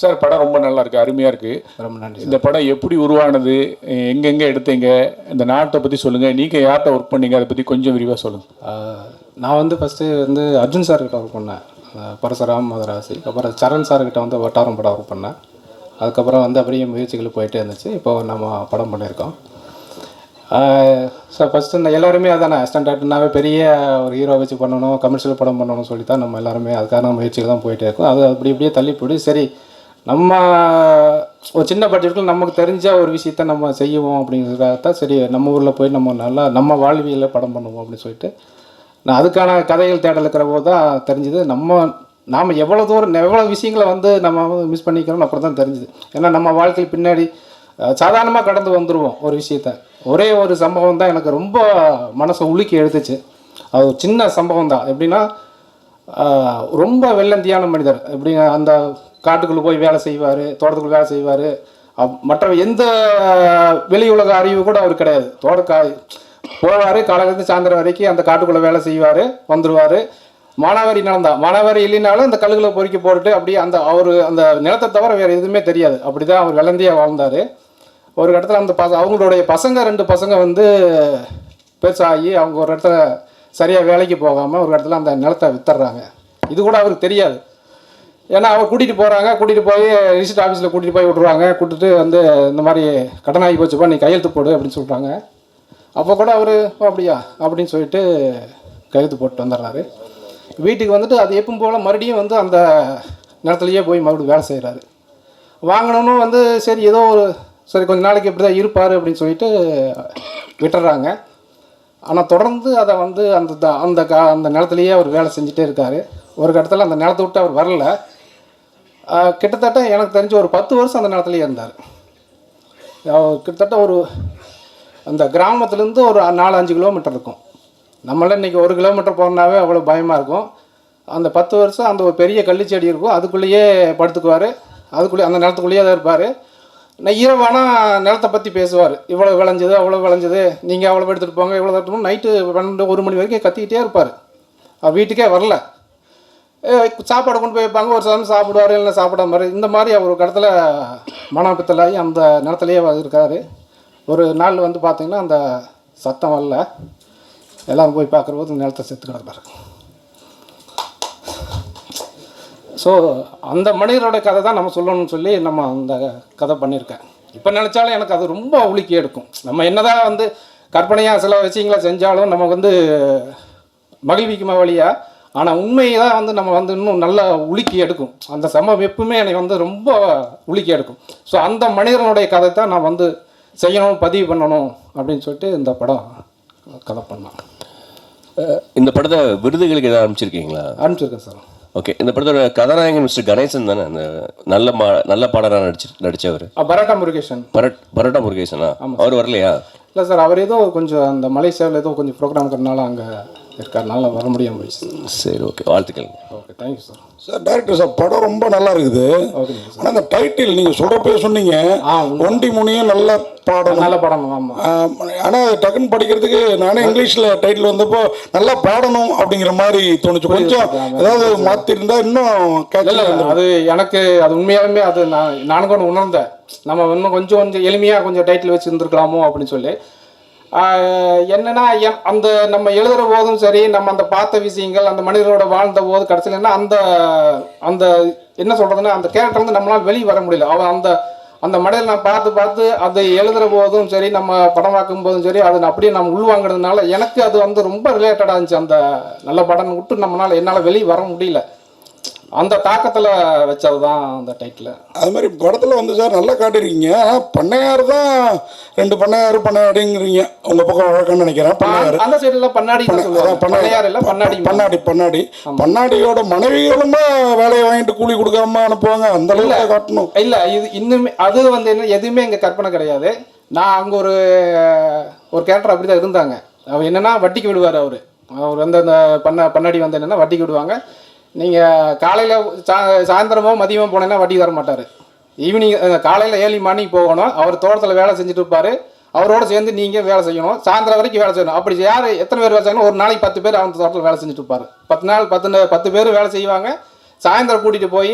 Sir படம் ரொம்ப நல்லா இருக்குது, அருமையாக இருக்குது. ரொம்ப நன்றி. இந்த படம் எப்படி உருவானது, எங்கெங்கே எடுத்தீங்க, இந்த நாட்டை பற்றி சொல்லுங்கள், நீங்கள் யார்கிட்ட ஒர்க் பண்ணீங்க, அதை பற்றி கொஞ்சம் விரிவாக சொல்லுங்கள். நான் வந்து ஃபஸ்ட்டு வந்து அர்ஜுன் சார்கிட்ட ஒர்க் பண்ணேன், பரசுராம் மதராசி. அப்புறம் சரண் சார்கிட்ட வந்து வட்டாரம் படம் ஒர்க் பண்ணேன். அதுக்கப்புறம் வந்து அப்படியே முயற்சிகள் போயிட்டே இருந்துச்சு. இப்போ நம்ம படம் பண்ணியிருக்கோம். ஸோ ஃபஸ்ட்டு இந்த எல்லாருமே அதானே ஸ்டாண்டர்ட்னாவே பெரிய ஒரு ஹீரோ வச்சு பண்ணணும், கமர்ஷியல் படம் பண்ணணும்னு சொல்லி தான் நம்ம எல்லாருமே அதுக்கான முயற்சிகள் தான் போயிட்டே இருக்கும். அது அப்படி இப்படியே தள்ளி போய் சரி நம்ம ஒரு சின்ன பட்ஜெட்டில் நமக்கு தெரிஞ்ச ஒரு விஷயத்த நம்ம செய்வோம் அப்படிங்கிறதான் சரி நம்ம ஊரில் போய் நம்ம நல்லா நம்ம வாழ்வியலில் படம் பண்ணுவோம் அப்படின்னு சொல்லிட்டு நான் அதுக்கான கதைகள் தேடல் இருக்கிற போது தான் தெரிஞ்சுது நாம் எவ்வளோ தூரம் எவ்வளோ விஷயங்களை வந்து நம்ம மிஸ் பண்ணிக்கிறோம்னு அப்புறம் தான் தெரிஞ்சுது. ஏன்னா நம்ம வாழ்க்கையில் பின்னாடி சாதாரணமாக கடந்து வந்துடுவோம் ஒரு விஷயத்த. ஒரே ஒரு சம்பவம் தான் எனக்கு ரொம்ப மனசை உலுக்கி எடுத்துச்சு. அது ஒரு சின்ன சம்பவம் தான். எப்படின்னா ரொம்ப வெள்ளந்தியான மனிதர், எப்படி அந்த காட்டுக்குள்ளே போய் வேலை செய்வார், தோட்டத்துக்குள்ளே வேலை செய்வார். மற்ற எந்த வெளி உலக அறிவு கூட அவர் கிடையாது. போவார், காலையிலேருந்து சாயந்தரம் வரைக்கும் அந்த காட்டுக்குள்ளே வேலை செய்வார், வந்துடுவார். மானாவாரி நிலம் தான், மானாவாரி இல்லைனாலும் அந்த கல்லுகளை பொறுக்கி போட்டுட்டு அப்படியே அவர் அந்த நிலத்தை தவிர வேறு எதுவுமே தெரியாது. அப்படி தான் அவர் வெள்ளந்தியாக வாழ்ந்தார். ஒரு இடத்துல அந்த அவங்களுடைய பசங்க 2 பசங்க வந்து பெருசாகி அவங்க ஒரு இடத்துல சரியாக வேலைக்கு போகாமல் ஒரு இடத்துல அந்த நிலத்தை வித்துடுறாங்க. இது கூட அவருக்கு தெரியாது. ஏன்னா அவர் கூட்டிகிட்டு போய் ரிஜிஸ்டர் ஆஃபீஸில் கூட்டிகிட்டு போய் விட்ருவாங்க. கூட்டிட்டு வந்து இந்த மாதிரி கடனாகி போச்சுப்பா, நீ கையெழுத்து போடு அப்படின்னு சொல்கிறாங்க. அப்போ கூட அவர் அப்படியா அப்படின்னு சொல்லிட்டு கையெழுத்து போட்டு வந்துடுறாரு. வீட்டுக்கு வந்துட்டு அது எப்பவும் போல் மறுபடியும் வந்து அந்த நிலத்துலையே போய் மறுபடியும் வேலை செய்கிறாரு. வாங்கினோன்னு வந்து சரி ஏதோ ஒரு சரி கொஞ்சம் நாளைக்கு இப்படி தான் இருப்பார் அப்படின்னு சொல்லிட்டு விட்டுறாங்க. ஆனால் தொடர்ந்து அதை வந்து அந்த நிலத்துலையே அவர் வேலை செஞ்சுட்டே இருக்கார். ஒரு இடத்துல அந்த நிலத்தை விட்டு அவர் வரல. கிட்டத்தட்ட எனக்கு தெரிஞ்ச ஒரு 10 வருஷம் அந்த நிலத்துலையே இருந்தார். கிட்டத்தட்ட ஒரு அந்த கிராமத்துலேருந்து ஒரு 4-5 கிலோமீட்டர் இருக்கும். நம்மளாம் இன்றைக்கி 1 கிலோமீட்டர் போகிறனாவே அவ்வளோ பயமாக இருக்கும். அந்த 10 வருஷம் அந்த ஒரு பெரிய கள்ளிச்செடி இருக்கும், அதுக்குள்ளேயே படுத்துக்குவார். அதுக்குள்ளேயே அந்த நிலத்துக்குள்ளேயே தான் இருப்பார். நான் இரவானா நிலத்தை பற்றி பேசுவார். இவ்வளோ விளைஞ்சது, அவ்வளோ விளைஞ்சது, நீங்கள் அவ்வளோ எடுத்துகிட்டு போங்க, இவ்வளோ எடுத்துகிட்டு போங்க. நைட்டு 12-1 மணி வரைக்கும் கத்திக்கிட்டே இருப்பார். வீட்டுக்கே வரல. சாப்பாடு கொண்டு போய் வைப்பாங்க, ஒரு சமயம் சாப்பிடுவார், இல்லை சாப்பிடாம மாதிரி. இந்த மாதிரி அவர் ஒரு இடத்துல மனப்பித்தலாகி அந்த நிலத்துலையே இருக்கார். ஒரு நாள் வந்து பார்த்திங்கன்னா அந்த சத்தம் வரல. எல்லோரும் போய் பார்க்குறபோது நிலத்தை செத்து கிடப்பார். ஸோ அந்த மனிதரோட கதை தான் நம்ம சொல்லணும்னு சொல்லி நம்ம அந்த கதை பண்ணியிருக்கேன். இப்போ நினச்சாலும் எனக்கு அது ரொம்ப உலுக்கி எடுக்கும். நம்ம என்னதான் வந்து கற்பனையாக சில விஷயங்களை செஞ்சாலும் நம்ம வந்து மகிழ்விக்குமா வழியாக, ஆனால் உண்மையை தான் வந்து நம்ம வந்து இன்னும் நல்லா உலுக்கி எடுக்கும். அந்த சம்பவம் எப்பவுமே எனக்கு வந்து ரொம்ப உலுக்கி எடுக்கும். ஸோ அந்த மனிதனுடைய கதை தான் நான் வந்து செய்யணும், பதிவு பண்ணணும் அப்படின்னு சொல்லிட்டு இந்த படம் கதை பண்ணேன். இந்த படத்தை விருதுகளுக்கு எதாவது அனுப்பிச்சிருக்கீங்களா? அனுப்பிச்சிருக்கேன் சார். ஓகே. இந்த படத்தோட கதாநாயகன் மிஸ்டர் கணேசன் தானே அந்த நல்ல பாடலாக நடித்தவர்? பரோட்டா முருகேசன். பரோட்டா முருகேசனா? அவர் வரலையா? இல்லை சார், அவர் ஏதோ கொஞ்சம் அந்த மலேசியாவில் ஏதோ கொஞ்சம் ப்ரோக்ராம் இருக்கிறனால அங்கே இருக்காருனால வர முடியாமல் போயிடுச்சு. சரி, ஓகே, வாழ்த்துக்கள். Okay, thank you sir. Sir director sir படம் ரொம்ப நல்லா இருக்குது. ஆனால் அந்த டைட்டில் நீங்கள் சொல்கிறப்பே சொன்னீங்க, ஒண்டி முனியும் நல்ல பாடணும். நல்ல படம். ஆமாம். ஆனால் டக்குன்னு படிக்கிறதுக்கு நானே இங்கிலீஷில் டைட்டில் வந்தப்போ நல்லா பாடணும் அப்படிங்கிற மாதிரி தோணுச்சு. கொஞ்சம் ஏதாவது மாற்றிருந்தா இன்னும் கேட்கல. அது எனக்கு அது உண்மையாலுமே அது நானும் கூட உணர்ந்தேன். நம்ம இன்னும் கொஞ்சம் எளிமையாக கொஞ்சம் டைட்டில் வச்சு இருந்துருக்கலாமோ அப்படின்னு சொல்லி. என்னென்னா அந்த நம்ம எழுதுகிற போதும் சரி, நம்ம அந்த பார்த்த விஷயங்கள் அந்த மனிதரோட வாழ்ந்த போது கடைசியில் என்ன அந்த என்ன சொல்கிறதுன்னா அந்த கேரக்டர் வந்து நம்மளால் வெளியே வர முடியல. அவன் அந்த மனிதர் நான் பார்த்து அதை எழுதுகிற போதும் சரி, நம்ம படமாக்கும் போதும் சரி, அதை அப்படியே நம்ம உள்வாங்கிறதுனால எனக்கு அது வந்து ரொம்ப ரிலேட்டடாக இருந்துச்சு. அந்த நல்ல படம் விட்டு என்னால் வெளியே வர முடியல. அந்த தாக்கத்தில் வச்சது தான் அந்த டைட்டில். அது மாதிரி படத்தில் வந்து சார் நல்லா காட்டியிருக்கீங்க. பண்ணையார் தான் 2 பண்ணையாடிங்கிறீங்க உங்கள் பக்கம் வழக்கம்னு நினைக்கிறேன். பண்ணையார் அந்த சைடில் பண்ணாடி பண்ணையார் இல்லை, பண்ணாடியோட மனைவிகளுமே வேலையை வாங்கிட்டு கூலி கொடுக்காம அனுப்புவாங்க. அந்த அளவுக்கு காட்டணும். இல்லை, இது இன்னுமே அது வந்து என்ன எதுவுமே இங்கே கற்பனை கிடையாது. நான் அங்கே ஒரு கேரக்டர் அப்படி தான் இருந்தாங்க. அவர் என்னென்னா வட்டிக்கு விடுவார். அவர் வந்து அந்த பண்ணாடி வந்து என்னென்னா வட்டிக்கு விடுவாங்க. நீங்கள் காலையில் சாயந்தரமோ மதியமோ போனீங்கன்னா வட்டி தர மாட்டார். ஈவினிங் காலையில் 7 மணிக்கு போகணும். அவர் தோட்டத்தில் வேலை செஞ்சுட்டு இருப்பார். அவரோட சேர்ந்து நீங்கள் வேலை செய்யணும். சாயந்தரம் வரைக்கும் வேலை செய்யணும். அப்படி எத்தனை பேர் வேலை செய்யணும்? ஒரு நாளைக்கு 10 பேர் அவன் தோட்டத்தில் வேலை செஞ்சுட்டு இருப்பார். 10 நாள் 10 பேர் வேலை செய்வாங்க. சாயந்தரம் கூட்டிகிட்டு போய்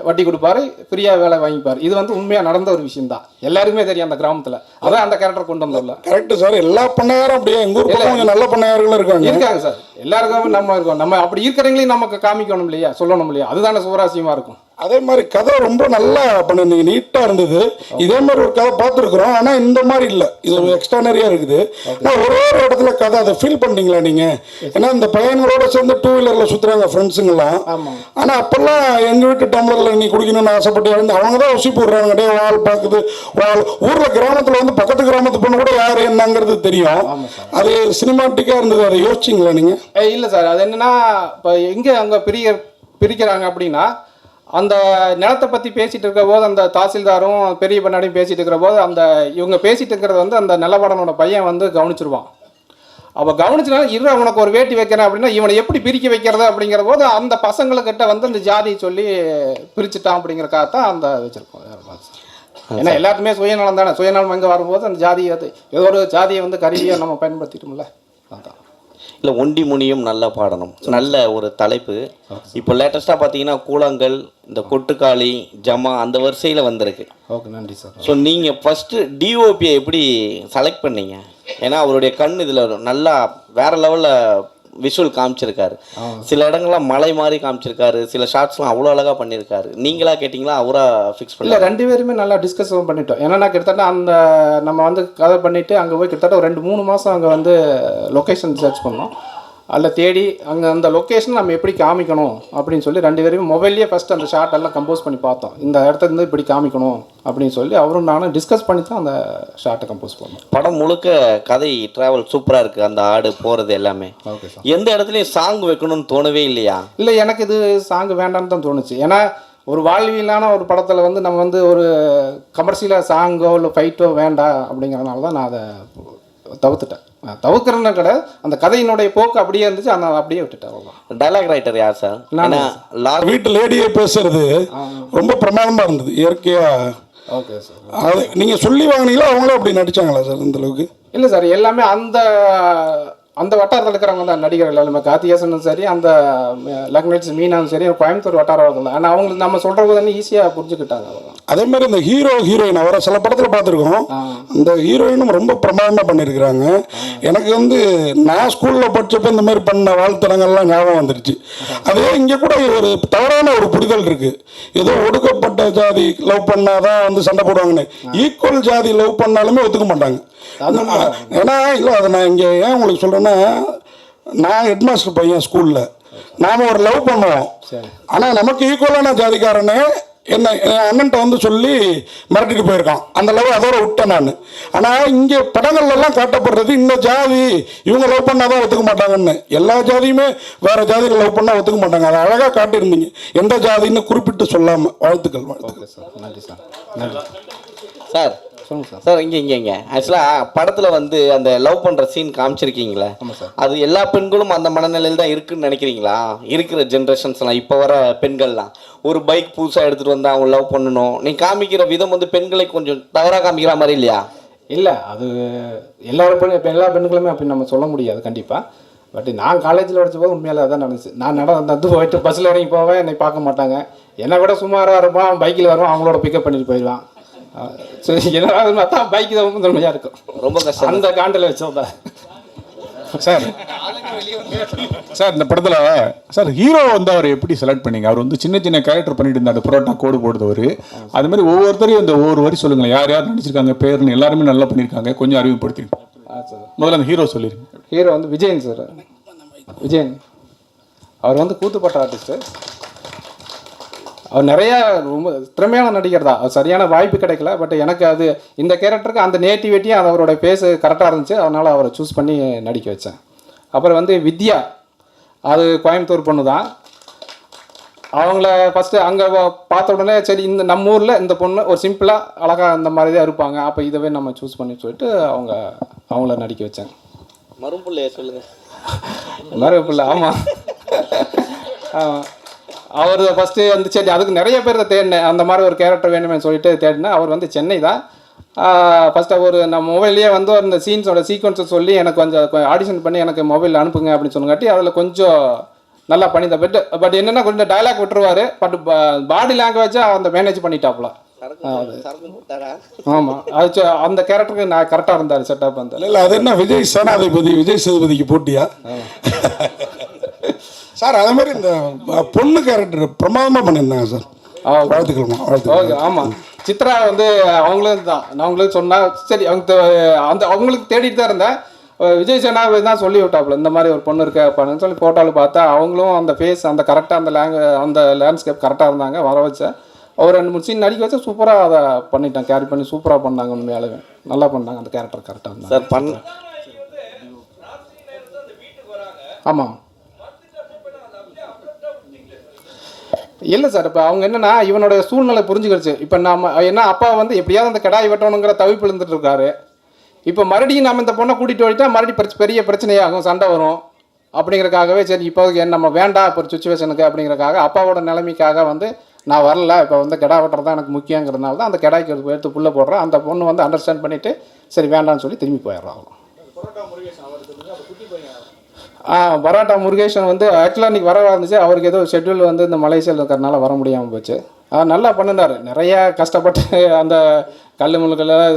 வட்டி கொடுப்பாரு, ஃப்ரீயாக வேலை வாங்கிப்பார். இது வந்து உண்மையாக நடந்த ஒரு விஷயம் தான், எல்லாருக்குமே தெரியும் அந்த கிராமத்தில். அதான் அந்த கேரக்டர் கொண்டு வந்துடல. Correct sir. எல்லா பண்ணையாரும் அப்படியே எங்கள் ஊர் பக்கம் கொஞ்சம் நல்ல பண்ணையார்களும் இருக்காங்க சார். எல்லாருக்கும் நம்ம இருக்கோம், நம்ம அப்படி இருக்கிறவங்களையும் நமக்கு காமிக்கணும் இல்லையா, சொல்லணும் இல்லையா, அதுதானே சுவராசியமாக இருக்கும். அதே மாதிரி கதை ரொம்ப நல்லா பண்ணிருந்தீங்க, நீட்டாக இருந்தது. இதே மாதிரி ஒரு கதை பார்த்துருக்குறோம், ஆனால் இந்த மாதிரி இல்லை, இது எக்ஸ்ட்ரானரியாக இருக்குது. ஆனால் ஒரு ஒரு இடத்துல கதை அதை ஃபீல் பண்ணிட்டீங்களா நீங்கள்? ஏன்னா இந்த பையன்களோட சேர்ந்து 2 வீலரில் சுற்றுறாங்க ஃப்ரெண்ட்ஸுங்கெல்லாம். ஆனால் அப்போல்லாம் எங்கள் வீட்டு டம்ளரில் நீ குடிக்கணும்னு ஆசைப்பட்டு வந்து அவங்க தான் உசி போடுறாங்க. டே வால் பார்க்குது, வால் ஊரில் கிராமத்தில் வந்து பக்கத்து கிராமத்து பொண்ணு கூட யார் என்னங்கிறது தெரியும். அது சினிமாட்டிக்காக இருந்தது. அதை யோசிச்சிங்களா நீங்கள்? இல்லை சார், அது என்னென்னா இப்போ எங்கே அங்கே பிரிக்கிறாங்க அப்படின்னா, அந்த நிலத்தை பற்றி பேசிகிட்டு இருக்கிற போது அந்த தாசில்தாரும் பெரிய பண்ணாடியும் பேசிகிட்டு இருக்கிற போது அந்த இவங்க பேசிகிட்டு இருக்கிறது வந்து அந்த நிலவடனோட பையன் வந்து கவனிச்சிருவான். அவள் கவனிச்சுனா இரு அவனுக்கு ஒரு வேட்டி வைக்கிறேன் அப்படின்னா இவனை எப்படி பிரிக்க வைக்கிறது அப்படிங்கிற போது அந்த பசங்களுக்கிட்ட வந்து அந்த ஜாதியை சொல்லி பிரிச்சுட்டான் அப்படிங்கிறக்காகத்தான் அந்த வச்சுருக்கோம். ஏன்னா எல்லாத்துக்குமே சுயநலம் தானே, சுயநலம் எங்கே வரும்போது அந்த ஜாதியை ஏதோ ஒரு ஜாதியை வந்து கருவியாக நம்ம பயன்படுத்திட்டோம்ல. அதான் இல்லை ஒண்டி முனியும் நல்லா பாடணும், நல்ல ஒரு தலைப்பு. இப்போ லேட்டஸ்ட்டாக பார்த்தீங்கன்னா கூழாங்கல், இந்த கொட்டுக்காளி, ஜமா அந்த வரிசையில் வந்திருக்கு. ஓகே, நன்றி சார். ஸோ நீங்கள் ஃபஸ்ட்டு டிஓபியை எப்படி செலக்ட் பண்ணீங்க? ஏன்னா அவருடைய கண் இதில் நல்லா வேறு லெவலில் விஷுவல் காமிச்சிருக்காரு. சில இடங்கள்லாம் மலை மாதிரி காமிச்சிருக்காரு, சில ஷார்ட்ஸ்லாம் அவ்வளோ அழகாக பண்ணியிருக்காரு. நீங்களா கேட்டிங்களா அவரா ஃபிக்ஸ் பண்ணல? இல்லை, 2 பேருமே நல்லா டிஸ்கஸ் பண்ணிட்டோம். ஏன்னா கிட்டத்தட்ட அந்த நம்ம வந்து கதை பண்ணிவிட்டு அங்கே போய் கிட்டத்தட்ட ஒரு 2-3 மாதம் அங்கே வந்து லொக்கேஷன் சர்ச் பண்ணோம். அதில் தேடி அங்கே அந்த லொக்கேஷன் நம்ம எப்படி காமிக்கணும் அப்படின்னு சொல்லி 2 பேருமே மொபைல்லேயே ஃபஸ்ட்டு அந்த ஷார்ட் எல்லாம் கம்போஸ் பண்ணி பார்த்தோம். இந்த இடத்துல இருந்து இப்படி காமிக்கணும் அப்படின்னு சொல்லி அவரும் நானும் டிஸ்கஸ் பண்ணி தான் அந்த ஷார்ட்டை கம்போஸ் பண்ணோம். படம் முழுக்க கதை ட்ராவல் சூப்பராக இருக்குது, அந்த ஆடு போகிறது எல்லாமே. Okay sir. எந்த இடத்துலையும் சாங் வைக்கணும்னு தோணவே இல்லையா? இல்லை, எனக்கு இது சாங் வேண்டான்னு தான் தோணுச்சு. ஏன்னா ஒரு வாழ்வியலான ஒரு படத்தில் வந்து நம்ம வந்து ஒரு கமர்ஷியலாக சாங்கோ இல்லை ஃபைட்டோ வேண்டாம் அப்படிங்கிறதுனால தான் நான் அதை தவிர்த்துட்டேன். தவிர்க்கிறேன்னு கிடையாது, அந்த கதையினுடைய போக்கு அப்படியே இருந்துச்சு, அந்த அப்படியே விட்டுட்டேன். அவ்வளோதான். டைலாக் ரைட்டர் யார் சார்? வீட்டு லேடியே பேசுறது ரொம்ப பிரமாதமாக இருந்தது, இயற்கையாக. Okay sir. அது நீங்கள் சொல்லி வாங்கினீங்களா, அவங்களும் அப்படி நடிச்சாங்களா சார் இந்த அளவுக்கு? இல்லை சார், எல்லாமே அந்த அந்த வட்டாரத்தில் இருக்கிறவங்க தான் நடிகர்கள் எல்லாமே. கார்த்திகேசனும் சரி, அந்த லக்னட்ஸ் மீனாவும் சரி, கோயம்புத்தூர் வட்டாரம் தான். ஆனால் அவங்களுக்கு நம்ம சொல்கிறது வந்து ஈஸியாக புரிஞ்சுக்கிட்டாங்க. அதே மாதிரி இந்த ஹீரோயின் அவரை சில படத்தில் பார்த்துருக்கோம், இந்த ஹீரோயினும் ரொம்ப பிரமாதமாக பண்ணியிருக்கிறாங்க. எனக்கு வந்து நான் ஸ்கூலில் படித்தப்போ இந்த மாதிரி பண்ண வாழ்த்தனங்கள்லாம் ஞாபகம் வந்துருச்சு. அதே இங்கே கூட ஒரு தவறான ஒரு புரிதல் இருக்குது, ஏதோ ஒடுக்கப்பட்ட ஜாதி லவ் பண்ணாதான் வந்து சண்டை போடுவாங்கன்னு. ஈக்குவல் ஜாதி லவ் பண்ணாலுமே ஒத்துக்க மாட்டாங்க. ஏன்னா இல்லை, அதை நான் இங்கே ஏன் உங்களுக்கு சொல்கிறேன்னா, நான் ஹெட்மாஸ்டர் பையன் ஸ்கூலில், நாம் ஒரு லவ் பண்ணுவோம், ஆனால் நமக்கு ஈக்குவலான ஜாதிக்காரனே என்ன என் அண்ணன்ட்ட வந்து சொல்லி மிரட்டிட்டு போயிருக்கான். அந்த லவ் அதோட விட்டேன் நான். ஆனால் இங்கே படங்கள்லாம் காட்டப்படுறது இந்த ஜாதி இவங்க லவ் பண்ணால் தான் ஒத்துக்க மாட்டாங்கன்னு. எல்லா ஜாதியுமே வேறு ஜாதியில் லவ் பண்ணால் ஒத்துக்க மாட்டாங்க. அதை அழகாக காட்டியிருந்தீங்க, எந்த ஜாதின்னு குறிப்பிட்டு சொல்லாமல். வாழ்த்துக்கள். ஓகே சார், நன்றி சார். நன்றி சார். சார் இங்கே ஆக்சுவலாக படத்தில் வந்து அந்த லவ் பண்ணுற சீன் காமிச்சிருக்கீங்களே, அது எல்லா பெண்களும் அந்த மனநிலையில் தான் இருக்குன்னு நினைக்கிறீங்களா? இருக்கிற ஜென்ரேஷன்ஸ்லாம் இப்போ வர பெண்கள்லாம் ஒரு பைக் புதுசாக எடுத்துகிட்டு வந்தால் அவங்க லவ் பண்ணணும், நீ காமிக்கிற விதம் வந்து பெண்களை கொஞ்சம் தவறாக காமிக்கிற மாதிரி இல்லையா? இல்லை, அது எல்லா பெண்களுமே அப்படி நம்ம சொல்ல முடியாது கண்டிப்பாக. பட் நான் காலேஜில் படித்தபோது உண்மையில அதான் நடந்துச்சு. நான் நடந்து போயிட்டு பஸ்ஸில் இறங்கி போவேன், என்னை பார்க்க மாட்டாங்க. என்னை விட சுமாராக இருப்பான், பைக்கில் வருவான், அவங்களோட பிக்கப் பண்ணிட்டு போயிடுவான். சரி, என்ன தான் பைக்கு தான் தன்மையாக இருக்கும். ரொம்ப கஷ்டம் அந்த காண்டில் வச்சோம் சார். சார் இந்த படத்தில் சார் ஹீரோ வந்து அவர் எப்படி செலக்ட் பண்ணீங்க? அவர் வந்து சின்ன சின்ன கேரக்டர் பண்ணிட்டு இருந்தார், புரோட்டா கோடு போடுறவர். அது மாதிரி ஒவ்வொருத்தரையும் இந்த ஒவ்வொரு வரி சொல்லுங்களேன், யார் யார் நடிச்சிருக்காங்க, பேர்னு எல்லாருமே நல்லா பண்ணியிருக்காங்க, கொஞ்சம் அறிமுகப்படுத்திங்க. முதல்ல அந்த ஹீரோ சொல்லிடுங்க. ஹீரோ வந்து விஜயன் சார். விஜயன் அவர் வந்து கூத்துப்பட்ட ஆர்டிஸ்ட்டு. அவர் நிறையா ரொம்ப திறமையான நடிகர் தான். அவர் சரியான வாய்ப்பு கிடைக்கல. பட் எனக்கு அது இந்த கேரக்டருக்கு அந்த நேட்டிவிட்டியும் அது அவரோட பேஸு கரெக்டாக இருந்துச்சு, அதனால் அவரை சூஸ் பண்ணி நடிக்க வச்சேன். அப்புறம் வந்து வித்யா, அது கோயம்புத்தூர் பொண்ணு தான். அவங்கள ஃபஸ்ட்டு அங்கே பார்த்த உடனே சரி இந்த நம்ம ஊரில் இந்த பொண்ணு ஒரு சிம்பிளாக அழகாக அந்த மாதிரி தான் இருப்பாங்க, அப்போ இதவே நம்ம சூஸ் பண்ணி சொல்லிட்டு அவங்கள நடிக்க வச்சேன். மரும்பிள்ளைய சொல்லுங்கள். மரும்பிள்ளை, ஆமாம். அவர் ஃபஸ்ட்டு வந்து சரி அதுக்கு நிறைய பேர் தேடினேன், அந்த மாதிரி ஒரு கேரக்டர் வேணுமே சொல்லிட்டு தேடினேன். அவர் வந்து சென்னை தான். ஃபஸ்ட்டு ஒரு நம்ம மொபைல்லையே வந்து அந்த சீன்ஸோட சீக்வன்ஸை சொல்லி எனக்கு கொஞ்சம் ஆடிஷன் பண்ணி எனக்கு மொபைலில் அனுப்புங்க அப்படின்னு சொன்னங்காட்டி அதில் கொஞ்சம் நல்லா பண்ணியிருந்தேன். பட் என்னென்னா கொஞ்சம் டைலாக் விட்டுருவாரு. பட் பாடி லாங்குவேஜை அந்த மேனேஜ் பண்ணிட்டாப்புல. ஆமாம், அது அந்த கேரக்டருக்கு நான் கரெக்டாக இருந்தார் செட்டப் அந்த. இல்லை அது என்ன விஜய் சேனாதிபதி விஜய் சேதுபதிக்கு போட்டியா? சார் அதே மாதிரி இந்த பொண்ணு கேரக்டர் பிரமாதமாக பண்ணியிருந்தாங்க சார். வாழ்த்துக்கள்மா, வாழ்த்துக்கள். ஓகே, ஆமாம். சித்ரா வந்து அவங்களும் தான், நான் உங்களுக்கு சொன்னால் சரி அவங்க அந்த அவங்களுக்கு தேடிட்டு தான் இருந்தேன். விஜய் சேனாதிபதி தான் சொல்லி விட்டாப்புல இந்த மாதிரி ஒரு பொண்ணு இருக்காப்பான்னு சொல்லி போட்டாலும் பார்த்தா அவங்களும் அந்த ஃபேஸ் அந்த கரெக்டாக அந்த லேண்ட்ஸ்கேப் கரெக்டாக இருந்தாங்க. வர வச்சேன் ஒரு 2-3 சீன் நடிக்க வச்சா சூப்பராக அதை பண்ணிட்டேன், கேரி பண்ணி சூப்பராக பண்ணாங்க. உண்மையாலுமே நல்லா பண்ணாங்க, அந்த கேரக்டர் கரெக்டாக இருந்தாங்க சார். ஆமாம். இல்லை சார், இப்போ அவங்க என்னென்னா இவனோட சூழ்நிலை புரிஞ்சுக்கிடுச்சு. இப்போ நம்ம என்ன அப்பா வந்து எப்படியாவது அந்த கடாய் வெட்டணுங்கிற தவிப்பு இருந்துட்டு இருக்காரு. இப்போ மறுபடியும் நம்ம இந்த பொண்ணை கூட்டிகிட்டு போயிட்டா மறுபடியும் பெரிய பிரச்சனையாகும், சண்டை வரும். அப்படிங்கிறக்காகவே சரி இப்போ நம்ம வேண்டாம் இப்போ ஒரு சுச்சுவேஷனுக்கு அப்படிங்கிறக்காக அப்பாவோட நிலைமைக்காக வந்து நான் வரல, இப்போ வந்து கெடா வெட்டுறது தான் எனக்கு முக்கியங்கிறதுனால தான் அந்த கெடாய்க்கு எடுத்து புள்ள போடுறேன். அந்த பொண்ணு வந்து அண்டர்ஸ்டாண்ட் பண்ணிவிட்டு சரி வேண்டாம்னு சொல்லி திரும்பி போயிடுறாங்க. பரோட்டா முருகேஷன் வந்து ஆக்சுவலாக இன்றைக்கி வர இருந்துச்சு. அவருக்கு ஏதோ ஷெட்யூல் வந்து இந்த மலேசியாவில் இருக்கிறனால வர முடியாமல் போச்சு. நல்லா பண்ணினார். நிறையா கஷ்டப்பட்டு அந்த கல் முழுக்கெல்லாம்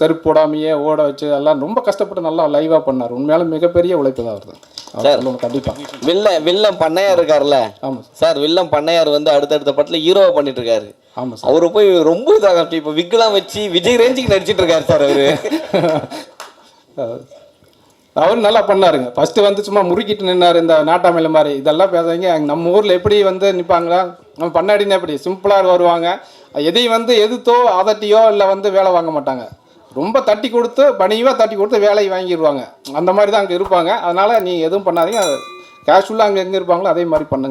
செருப்பு போடாமையே ஓட வச்சு எல்லாம் ரொம்ப கஷ்டப்பட்டு நல்லா லைவாக பண்ணார். உண்மையாலும் மிகப்பெரிய உழைப்பு தான் வருது கண்டிப்பாக. வில்லம் பண்ணையார் இருக்கார்ல? ஆமாம் சார். வில்லம் பண்ணையார் வந்து அடுத்தடுத்த படத்தில் ஹீரோவை பண்ணிட்டு இருக்காரு. ஆமாம் சார். அவரு போய் ரொம்ப இதாக இப்போ விக்கெல்லாம் வச்சு விஜய் ரேஞ்சுக்கு நடிச்சிட்டு இருக்காரு சார் அவரு. அவர் நல்லா பண்ணாருங்க. ஃபஸ்ட்டு வந்து சும்மா முறுக்கிட்டு நின்னார் இந்த நாட்டாமையில மாதிரி. இதெல்லாம் பேசுறீங்க நம்ம ஊரில் எப்படி வந்து நிற்பாங்களா, நம்ம பண்ணாடினா எப்படி சிம்பிளாக வருவாங்க. எதையும் வந்து எதிர்த்தோ அதட்டியோ இல்லை வந்து வேலை வாங்க மாட்டாங்க. ரொம்ப தட்டி கொடுத்து பணிவாக தட்டி கொடுத்து வேலையை வாங்கிடுவாங்க. அந்த மாதிரி தான் அங்கே இருப்பாங்க. அதனால் நீ எதுவும் பண்ணாதீங்க, கேஷுவலாக அங்கே எங்கே இருப்பாங்களோ அதே மாதிரி பண்ணுங்க.